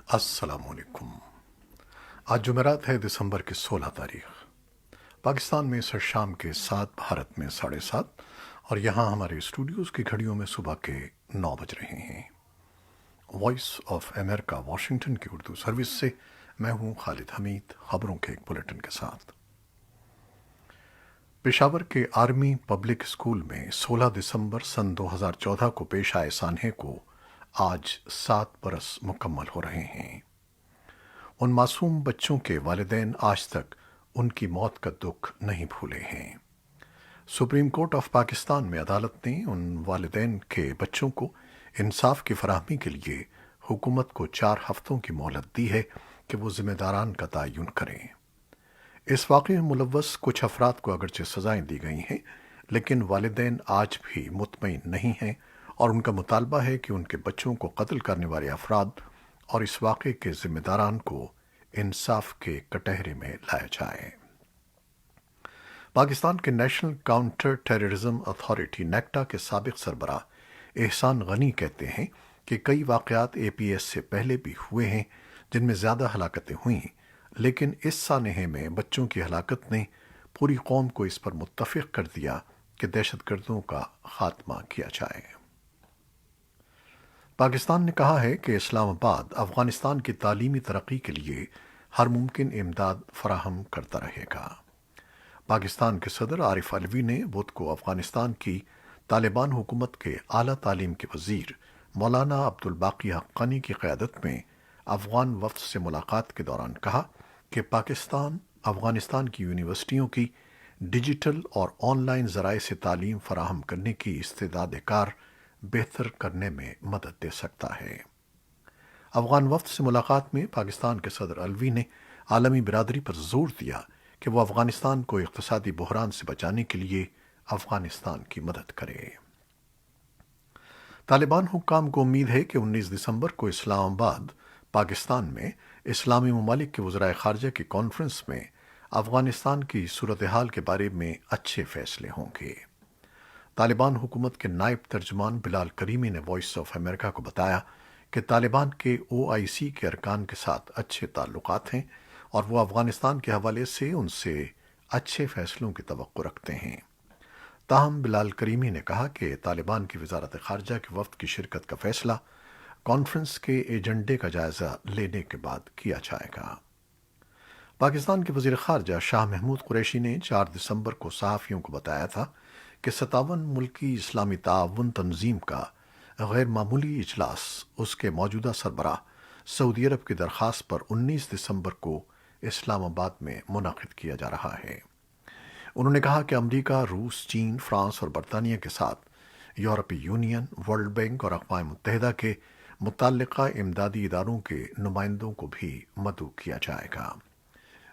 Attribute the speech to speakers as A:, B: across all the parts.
A: السلام علیکم۔ آج جمعرات ہے، دسمبر کی 16 تاریخ۔ پاکستان میں سر شام کے 7، بھارت میں 7:30، اور یہاں ہمارے اسٹوڈیوز کی گھڑیوں میں صبح کے 9 بج رہے ہیں۔ وائس آف امریکہ واشنگٹن کی اردو سروس سے میں ہوں خالد حمید، خبروں کے ایک بلیٹن کے ساتھ۔ پشاور کے آرمی پبلک اسکول میں 16 دسمبر سن 2014 کو پیش آئے سانحے کو آج 7 برس مکمل ہو رہے ہیں۔ ان معصوم بچوں کے والدین آج تک ان کی موت کا دکھ نہیں بھولے ہیں۔ سپریم کورٹ آف پاکستان میں عدالت نے ان والدین کے بچوں کو انصاف کی فراہمی کے لیے حکومت کو 4 ہفتوں کی مہلت دی ہے کہ وہ ذمہ داران کا تعین کریں۔ اس واقعے میں ملوث کچھ افراد کو اگرچہ سزائیں دی گئی ہیں، لیکن والدین آج بھی مطمئن نہیں ہیں اور ان کا مطالبہ ہے کہ ان کے بچوں کو قتل کرنے والے افراد اور اس واقعے کے ذمہ داران کو انصاف کے کٹہرے میں لایا جائے۔ پاکستان کے national counter terrorism authority NACTA کے سابق سربراہ احسان غنی کہتے ہیں کہ کئی واقعات اے پی ایس سے پہلے بھی ہوئے ہیں جن میں زیادہ ہلاکتیں ہوئیں، لیکن اس سانحے میں بچوں کی ہلاکت نے پوری قوم کو اس پر متفق کر دیا کہ دہشت گردوں کا خاتمہ کیا جائے۔ پاکستان نے کہا ہے کہ اسلام آباد افغانستان کی تعلیمی ترقی کے لیے ہر ممکن امداد فراہم کرتا رہے گا۔ پاکستان کے صدر عارف علوی نے بدھ کو افغانستان کی طالبان حکومت کے اعلیٰ تعلیم کے وزیر مولانا عبدالباقی حقانی کی قیادت میں افغان وفد سے ملاقات کے دوران کہا کہ پاکستان افغانستان کی یونیورسٹیوں کی ڈیجیٹل اور آن لائن ذرائع سے تعلیم فراہم کرنے کی استعداد کار بہتر کرنے میں مدد دے سکتا ہے۔ افغان وفد سے ملاقات میں پاکستان کے صدر علوی نے عالمی برادری پر زور دیا کہ وہ افغانستان کو اقتصادی بحران سے بچانے کے لیے افغانستان کی مدد کرے۔ طالبان حکام کو امید ہے کہ 19 دسمبر کو اسلام آباد، پاکستان میں اسلامی ممالک کے وزرائے خارجہ کی کانفرنس میں افغانستان کی صورتحال کے بارے میں اچھے فیصلے ہوں گے۔ طالبان حکومت کے نائب ترجمان بلال کریمی نے وائس آف امریکہ کو بتایا کہ طالبان کے او آئی سی کے ارکان کے ساتھ اچھے تعلقات ہیں اور وہ افغانستان کے حوالے سے ان سے اچھے فیصلوں کی توقع رکھتے ہیں۔ تاہم بلال کریمی نے کہا کہ طالبان کی وزارت خارجہ کے وفد کی شرکت کا فیصلہ کانفرنس کے ایجنڈے کا جائزہ لینے کے بعد کیا جائے گا۔ پاکستان کے وزیر خارجہ شاہ محمود قریشی نے 4 دسمبر کو صحافیوں کو بتایا تھا کہ 57 ملکی اسلامی تعاون تنظیم کا غیر معمولی اجلاس اس کے موجودہ سربراہ سعودی عرب کی درخواست پر 19 دسمبر کو اسلام آباد میں منعقد کیا جا رہا ہے۔ انہوں نے کہا کہ امریکہ، روس، چین، فرانس اور برطانیہ کے ساتھ یورپی یونین، ورلڈ بینک اور اقوام متحدہ کے متعلقہ امدادی اداروں کے نمائندوں کو بھی مدعو کیا جائے گا۔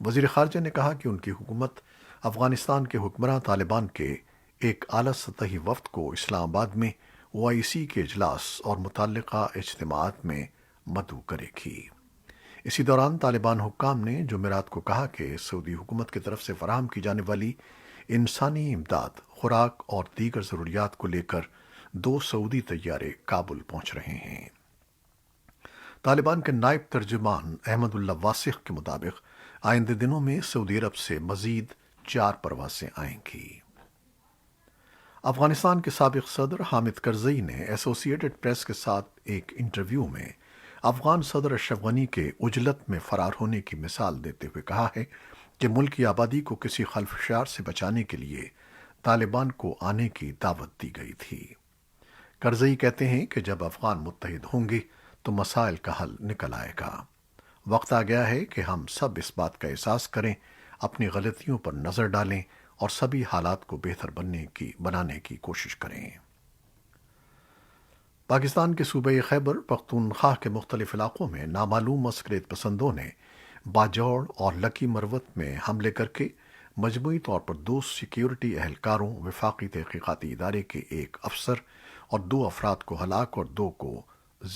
A: وزیر خارجہ نے کہا کہ ان کی حکومت افغانستان کے حکمراں طالبان کے ایک اعلیٰ سطحی وفد کو اسلام آباد میں او آئی سی کے اجلاس اور متعلقہ اجتماعات میں مدعو کرے گی۔ اسی دوران طالبان حکام نے جمعرات کو کہا کہ سعودی حکومت کی طرف سے فراہم کی جانے والی انسانی امداد، خوراک اور دیگر ضروریات کو لے کر 2 سعودی طیارے کابل پہنچ رہے ہیں۔ طالبان کے نائب ترجمان احمد اللہ واسق کے مطابق آئندہ دنوں میں سعودی عرب سے مزید 4 پروازیں آئیں گی۔ افغانستان کے سابق صدر حامد کرزئی نے ایسوسی ایٹڈ پریس کے ساتھ ایک انٹرویو میں افغان صدر اشرف غنی کے عجلت میں فرار ہونے کی مثال دیتے ہوئے کہا ہے کہ ملک کی آبادی کو کسی خلفشار سے بچانے کے لیے طالبان کو آنے کی دعوت دی گئی تھی۔ کرزئی کہتے ہیں کہ جب افغان متحد ہوں گے تو مسائل کا حل نکل آئے گا۔ وقت آ گیا ہے کہ ہم سب اس بات کا احساس کریں، اپنی غلطیوں پر نظر ڈالیں اور سبھی حالات کو بہتر بنانے کی کوشش کریں۔ پاکستان کے صوبہ خیبر پختونخوا کے مختلف علاقوں میں نامعلوم عسکریت پسندوں نے باجوڑ اور لکی مروت میں حملے کر کے مجموعی طور پر 2 سیکیورٹی اہلکاروں، وفاقی تحقیقاتی ادارے کے 1 افسر اور 2 افراد کو ہلاک اور 2 کو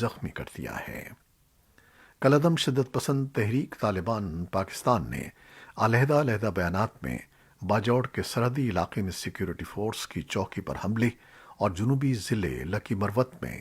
A: زخمی کر دیا ہے۔ کالعدم شدت پسند تحریک طالبان پاکستان نے علیحدہ بیانات میں باجوڑ کے سرحدی علاقے میں سیکیورٹی فورس کی چوکی پر حملے اور جنوبی ضلع لکی مروت میں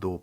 A: 2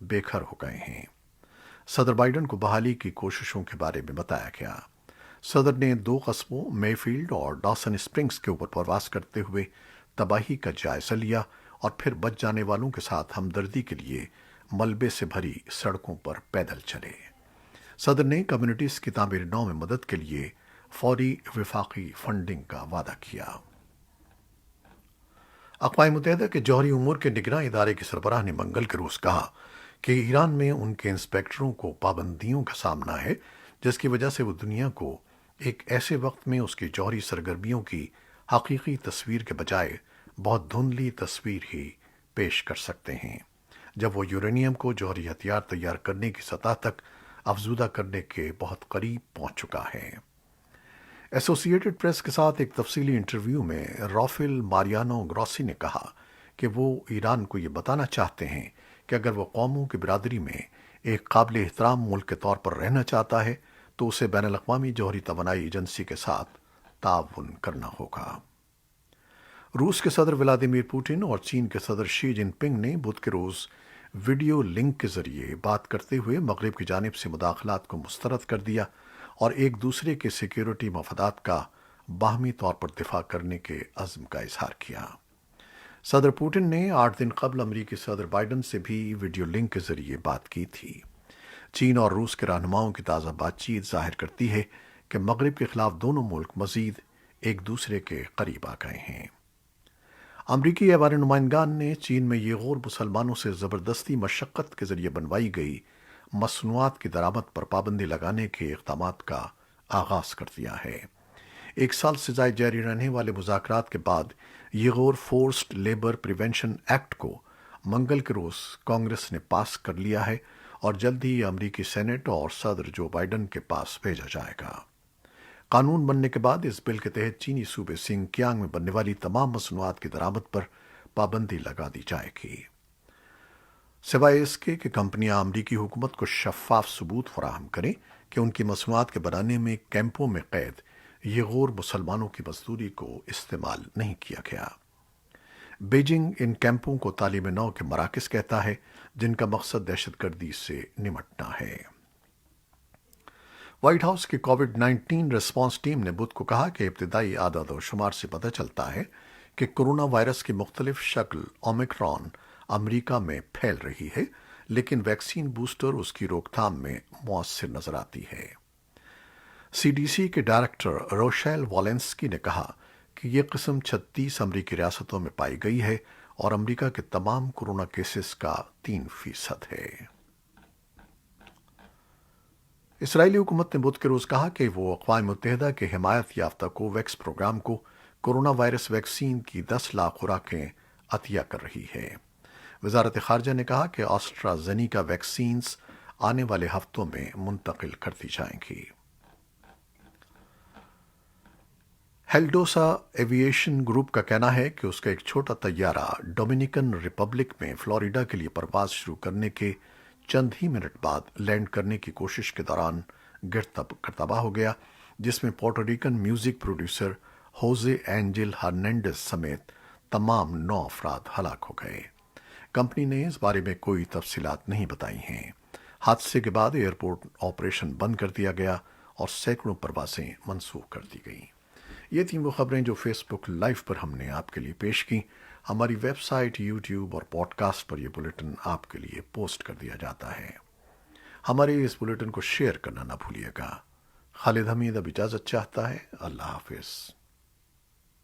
A: بے گھر ہو گئے ہیں۔ صدر بائیڈن کو بحالی کی کوششوں کے بارے میں بتایا گیا۔ صدر نے 2 قصبوں مے فیلڈ اور ڈاسن اسپرنگز کے اوپر پرواز کرتے ہوئے تباہی کا جائزہ لیا اور پھر بچ جانے والوں کے ساتھ ہمدردی کے لیے ملبے سے بھری سڑکوں پر پیدل چلے۔ صدر نے کمیونٹیز کی تعمیر نو میں مدد کے لیے فوری وفاقی فنڈنگ کا وعدہ کیا۔ اقوام متحدہ کے جوہری امور کے نگراں ادارے کے سربراہ نے منگل کے روز کہا کہ ایران میں ان کے انسپیکٹروں کو پابندیوں کا سامنا ہے، جس کی وجہ سے وہ دنیا کو ایک ایسے وقت میں اس کی جوہری سرگرمیوں کی حقیقی تصویر کے بجائے بہت دھندلی تصویر ہی پیش کر سکتے ہیں، جب وہ یورینیم کو جوہری ہتھیار تیار کرنے کی سطح تک افزودہ کرنے کے بہت قریب پہنچ چکا ہے۔ ایسوسی ایٹڈ پریس کے ساتھ ایک تفصیلی انٹرویو میں رافیل ماریانو گروسی نے کہا کہ وہ ایران کو یہ بتانا چاہتے ہیں کہ اگر وہ قوموں کی برادری میں ایک قابل احترام ملک کے طور پر رہنا چاہتا ہے تو اسے بین الاقوامی جوہری توانائی ایجنسی کے ساتھ تعاون کرنا ہوگا۔ روس کے صدر ولادیمیر پوٹن اور چین کے صدر شی جن پنگ نے بدھ کے روز ویڈیو لنک کے ذریعے بات کرتے ہوئے مغرب کی جانب سے مداخلات کو مسترد کر دیا اور ایک دوسرے کے سیکیورٹی مفادات کا باہمی طور پر دفاع کرنے کے عزم کا اظہار کیا۔ صدر پوٹن نے 8 دن قبل امریکی صدر بائیڈن سے بھی ویڈیو لنک کے ذریعے بات کی تھی۔ چین اور روس کے رہنماؤں کی تازہ بات چیت ظاہر کرتی ہے کہ مغرب کے خلاف دونوں ملک مزید ایک دوسرے کے قریب آ گئے ہیں۔ امریکی ایوان نمائندگان نے چین میں یہ غور مسلمانوں سے زبردستی مشقت کے ذریعے بنوائی گئی مصنوعات کی درآمد پر پابندی لگانے کے اقدامات کا آغاز کر دیا ہے۔ 1 سال سے زائد جاری رہنے والے مذاکرات کے بعد یہ غور فورسڈ لیبر پریونشن ایکٹ کو منگل کے روز کانگریس نے پاس کر لیا ہے اور جلد ہی امریکی سینٹ اور صدر جو بائیڈن کے پاس بھیجا جائے گا۔ قانون بننے کے بعد اس بل کے تحت چینی صوبے سنگ کیانگ میں بننے والی تمام مصنوعات کی درآمد پر پابندی لگا دی جائے گی، سوائے اس کے کہ کمپنیاں امریکی حکومت کو شفاف ثبوت فراہم کریں کہ ان کی مصنوعات کے بنانے میں کیمپوں میں قید یہ غور مسلمانوں کی مزدوری کو استعمال نہیں کیا گیا۔ بیجنگ ان کیمپوں کو تعلیم نو کے مراکز کہتا ہے جن کا مقصد دہشت گردی سے نمٹنا ہے۔ وائٹ ہاؤس کی کووڈ-19 ریسپانس ٹیم نے بدھ کو کہا کہ ابتدائی اعداد و شمار سے پتہ چلتا ہے کہ کرونا وائرس کی مختلف شکل اومیکرون امریکہ میں پھیل رہی ہے، لیکن ویکسین بوسٹر اس کی روک تھام میں مؤثر نظر آتی ہے۔ سی ڈی سی کے ڈائریکٹر روشیل والنسکی نے کہا کہ یہ قسم 36 امریکی ریاستوں میں پائی گئی ہے اور امریکہ کے تمام کورونا کیسز کا 3% ہے۔ اسرائیلی حکومت نے بدھ کے روز کہا کہ وہ اقوام متحدہ کے حمایت یافتہ کوویکس پروگرام کو کورونا وائرس ویکسین کی 10 لاکھ خوراکیں عطیہ کر رہی ہے۔ وزارت خارجہ نے کہا کہ آسٹرازینیکا ویکسینز آنے والے ہفتوں میں منتقل کر دی جائیں گی۔ ہیلڈوسا ایوییشن گروپ کا کہنا ہے کہ اس کا ایک چھوٹا طیارہ ڈومینیکن ریپبلک میں فلوریڈا کے لیے پرواز شروع کرنے کے چند ہی منٹ بعد لینڈ کرنے کی کوشش کے دوران گر تباہ ہو گیا، جس میں پورٹوریکن میوزک پروڈیوسر ہوزے اینجل ہرنینڈز سمیت تمام 9 افراد ہلاک ہو گئے۔ کمپنی نے اس بارے میں کوئی تفصیلات نہیں بتائی ہیں۔ حادثے کے بعد ایئرپورٹ آپریشن بند کر دیا گیا اور سینکڑوں پروازیں منسوخ کر دی گئیں۔ یہ تھیں وہ خبریں جو فیس بک لائیو پر ہم نے آپ کے لیے پیش کی۔ ہماری ویب سائٹ، یوٹیوب اور پوڈ کاسٹ پر یہ بلیٹن آپ کے لیے پوسٹ کر دیا جاتا ہے۔ ہمارے اس بلیٹن کو شیئر کرنا نہ بھولیے گا۔ خالد حمید اب اجازت چاہتا ہے۔ اللہ حافظ۔